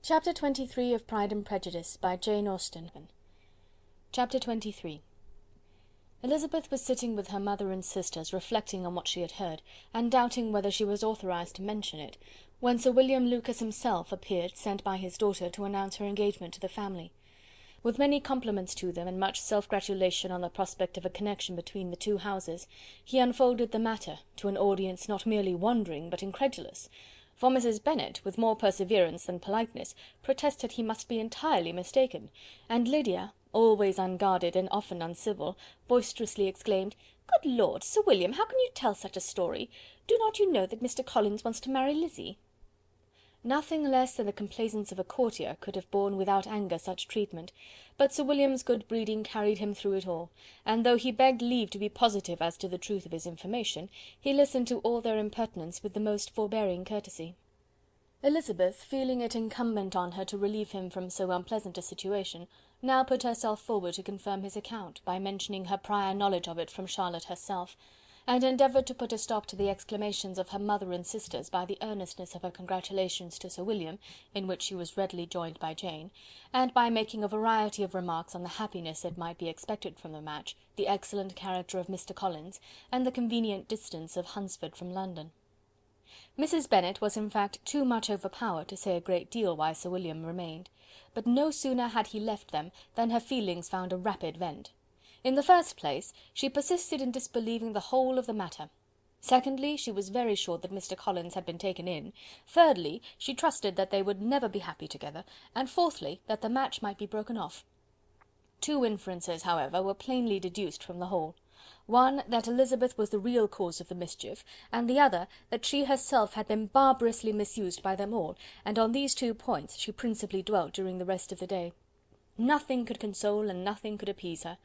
Chapter 23 of Pride and Prejudice, by Jane Austen. Chapter 23. Elizabeth was sitting with her mother and sisters, reflecting on what she had heard, and doubting whether she was authorised to mention it, when Sir William Lucas himself appeared, sent by his daughter to announce her engagement to the family. With many compliments to them, and much self-gratulation on the prospect of a connection between the two houses, he unfolded the matter, to an audience not merely wondering but incredulous, for Mrs. Bennet, with more perseverance than politeness, protested he must be entirely mistaken, and Lydia, always unguarded and often uncivil, boisterously exclaimed, "Good Lord, Sir William, how can you tell such a story? Do not you know that Mr. Collins wants to marry Lizzie?" Nothing less than the complaisance of a courtier could have borne without anger such treatment, but Sir William's good breeding carried him through it all, and though he begged leave to be positive as to the truth of his information, he listened to all their impertinence with the most forbearing courtesy. Elizabeth, feeling it incumbent on her to relieve him from so unpleasant a situation, now put herself forward to confirm his account, by mentioning her prior knowledge of it from Charlotte herself, and endeavoured to put a stop to the exclamations of her mother and sisters by the earnestness of her congratulations to Sir William, in which she was readily joined by Jane, and by making a variety of remarks on the happiness that might be expected from the match, the excellent character of Mr. Collins, and the convenient distance of Hunsford from London. Mrs. Bennet was in fact too much overpowered to say a great deal while Sir William remained, but no sooner had he left them than her feelings found a rapid vent. In the first place, she persisted in disbelieving the whole of the matter. Secondly, she was very sure that Mr. Collins had been taken in. Thirdly, she trusted that they would never be happy together, and fourthly, that the match might be broken off. Two inferences, however, were plainly deduced from the whole. One, that Elizabeth was the real cause of the mischief, and the other, that she herself had been barbarously misused by them all, and on these two points she principally dwelt during the rest of the day. Nothing could console and nothing could appease her,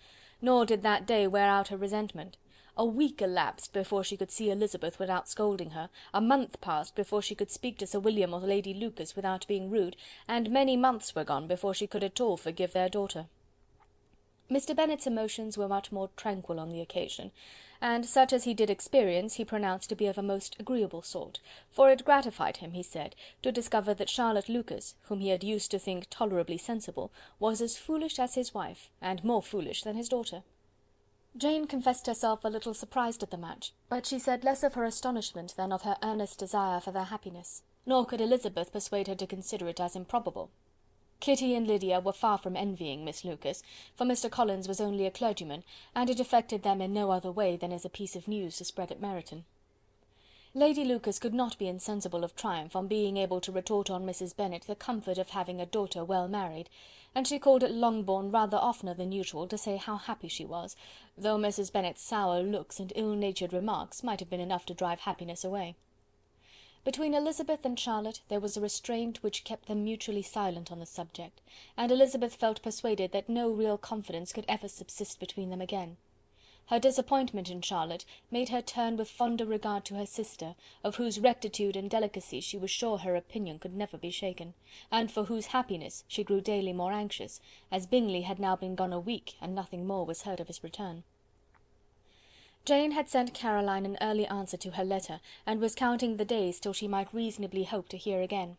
nor did that day wear out her resentment. A week elapsed before she could see Elizabeth without scolding her, a month passed before she could speak to Sir William or Lady Lucas without being rude, and many months were gone before she could at all forgive their daughter. Mr. Bennet's emotions were much more tranquil on the occasion, and such as he did experience he pronounced to be of a most agreeable sort, for it gratified him, he said, to discover that Charlotte Lucas, whom he had used to think tolerably sensible, was as foolish as his wife, and more foolish than his daughter. Jane confessed herself a little surprised at the match, but she said less of her astonishment than of her earnest desire for their happiness, nor could Elizabeth persuade her to consider it as improbable. Kitty and Lydia were far from envying Miss Lucas, for Mr. Collins was only a clergyman, and it affected them in no other way than as a piece of news to spread at Meryton. Lady Lucas could not be insensible of triumph on being able to retort on Mrs. Bennet the comfort of having a daughter well married, and she called at Longbourn rather oftener than usual to say how happy she was, though Mrs. Bennet's sour looks and ill-natured remarks might have been enough to drive happiness away. Between Elizabeth and Charlotte there was a restraint which kept them mutually silent on the subject, and Elizabeth felt persuaded that no real confidence could ever subsist between them again. Her disappointment in Charlotte made her turn with fonder regard to her sister, of whose rectitude and delicacy she was sure her opinion could never be shaken, and for whose happiness she grew daily more anxious, as Bingley had now been gone a week, and nothing more was heard of his return. Jane had sent Caroline an early answer to her letter, and was counting the days till she might reasonably hope to hear again.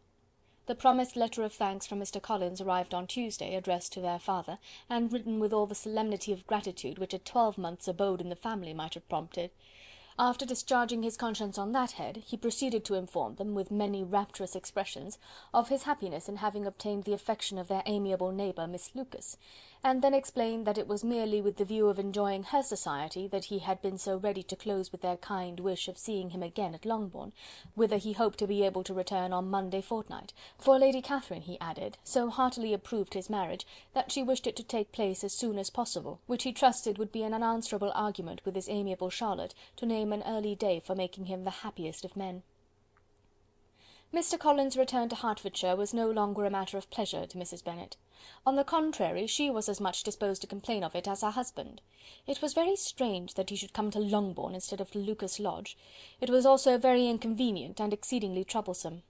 The promised letter of thanks from Mr. Collins arrived on Tuesday, addressed to their father, and written with all the solemnity of gratitude which a 12-month's abode in the family might have prompted. After discharging his conscience on that head, he proceeded to inform them, with many rapturous expressions, of his happiness in having obtained the affection of their amiable neighbour, Miss Lucas, and then explained that it was merely with the view of enjoying her society that he had been so ready to close with their kind wish of seeing him again at Longbourn, whither he hoped to be able to return on Monday fortnight, for Lady Catherine, he added, so heartily approved his marriage, that she wished it to take place as soon as possible, which he trusted would be an unanswerable argument with his amiable Charlotte to name an early day for making him the happiest of men. Mr. Collins' return to Hertfordshire was no longer a matter of pleasure to Mrs. Bennet. On the contrary, she was as much disposed to complain of it as her husband. It was very strange that he should come to Longbourn instead of to Lucas Lodge. It was also very inconvenient and exceedingly troublesome.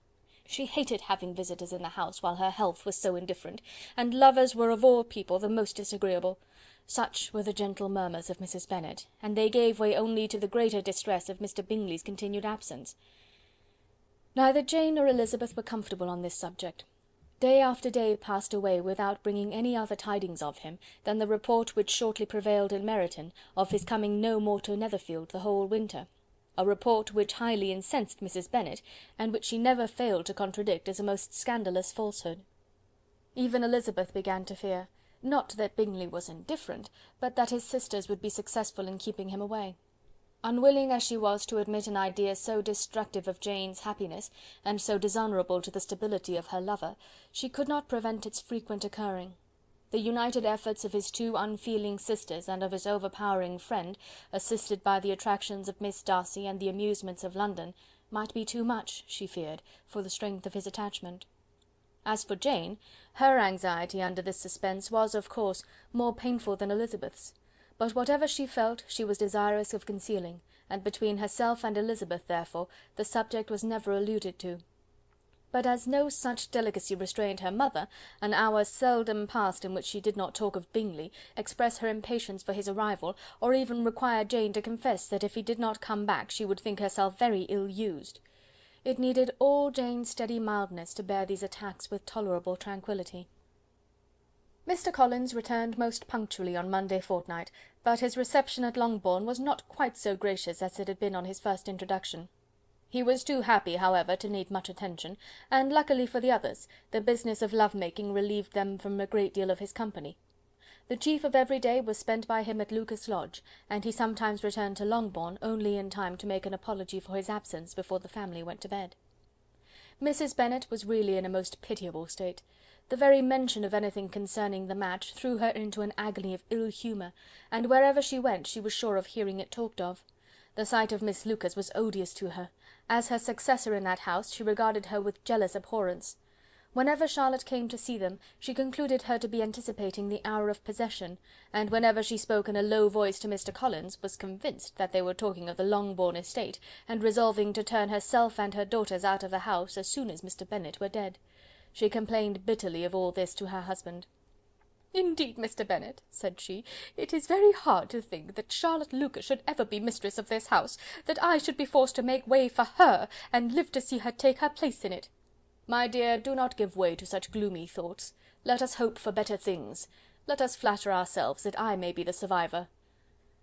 She hated having visitors in the house while her health was so indifferent, and lovers were of all people the most disagreeable. Such were the gentle murmurs of Mrs. Bennet, and they gave way only to the greater distress of Mr. Bingley's continued absence. Neither Jane nor Elizabeth were comfortable on this subject. Day after day passed away without bringing any other tidings of him than the report which shortly prevailed in Meryton of his coming no more to Netherfield the whole winter, a report which highly incensed Mrs. Bennet, and which she never failed to contradict as a most scandalous falsehood. Even Elizabeth began to fear, not that Bingley was indifferent, but that his sisters would be successful in keeping him away. Unwilling as she was to admit an idea so destructive of Jane's happiness, and so dishonourable to the stability of her lover, she could not prevent its frequent occurring. The united efforts of his two unfeeling sisters and of his overpowering friend, assisted by the attractions of Miss Darcy and the amusements of London, might be too much, she feared, for the strength of his attachment. As for Jane, her anxiety under this suspense was, of course, more painful than Elizabeth's. But whatever she felt, she was desirous of concealing, and between herself and Elizabeth, therefore, the subject was never alluded to. But as no such delicacy restrained her mother, an hour seldom passed in which she did not talk of Bingley, express her impatience for his arrival, or even require Jane to confess that if he did not come back she would think herself very ill-used. It needed all Jane's steady mildness to bear these attacks with tolerable tranquillity. Mr. Collins returned most punctually on Monday fortnight, but his reception at Longbourn was not quite so gracious as it had been on his first introduction. He was too happy, however, to need much attention, and luckily for the others, the business of love-making relieved them from a great deal of his company. The chief of every day was spent by him at Lucas Lodge, and he sometimes returned to Longbourn only in time to make an apology for his absence before the family went to bed. Mrs. Bennet was really in a most pitiable state. The very mention of anything concerning the match threw her into an agony of ill humour, and wherever she went she was sure of hearing it talked of. The sight of Miss Lucas was odious to her. As her successor in that house, she regarded her with jealous abhorrence. Whenever Charlotte came to see them, she concluded her to be anticipating the hour of possession, and whenever she spoke in a low voice to Mr. Collins, was convinced that they were talking of the Longbourn estate, and resolving to turn herself and her daughters out of the house as soon as Mr. Bennet were dead. She complained bitterly of all this to her husband. "Indeed, Mr. Bennet," said she, "it is very hard to think that Charlotte Lucas should ever be mistress of this house, that I should be forced to make way for her, and live to see her take her place in it." "My dear, do not give way to such gloomy thoughts. Let us hope for better things. Let us flatter ourselves that I may be the survivor."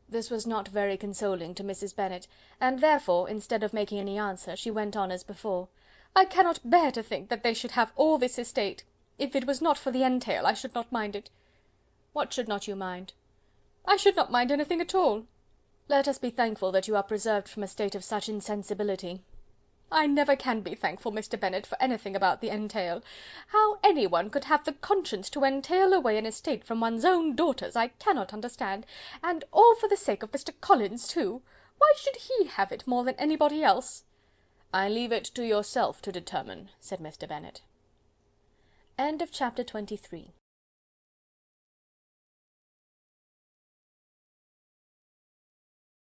This was not very consoling to Mrs. Bennet, and therefore, instead of making any answer, she went on as before. "I cannot bear to think that they should have all this estate. If it was not for the entail, I should not mind it." "What should not you mind?" "I should not mind anything at all." "Let us be thankful that you are preserved from a state of such insensibility." "I never can be thankful, Mr. Bennet, for anything about the entail. How anyone could have the conscience to entail away an estate from one's own daughters, I cannot understand, and all for the sake of Mr. Collins too. Why should he have it more than anybody else?" "I leave it to yourself to determine," said Mr. Bennet. Chapter 23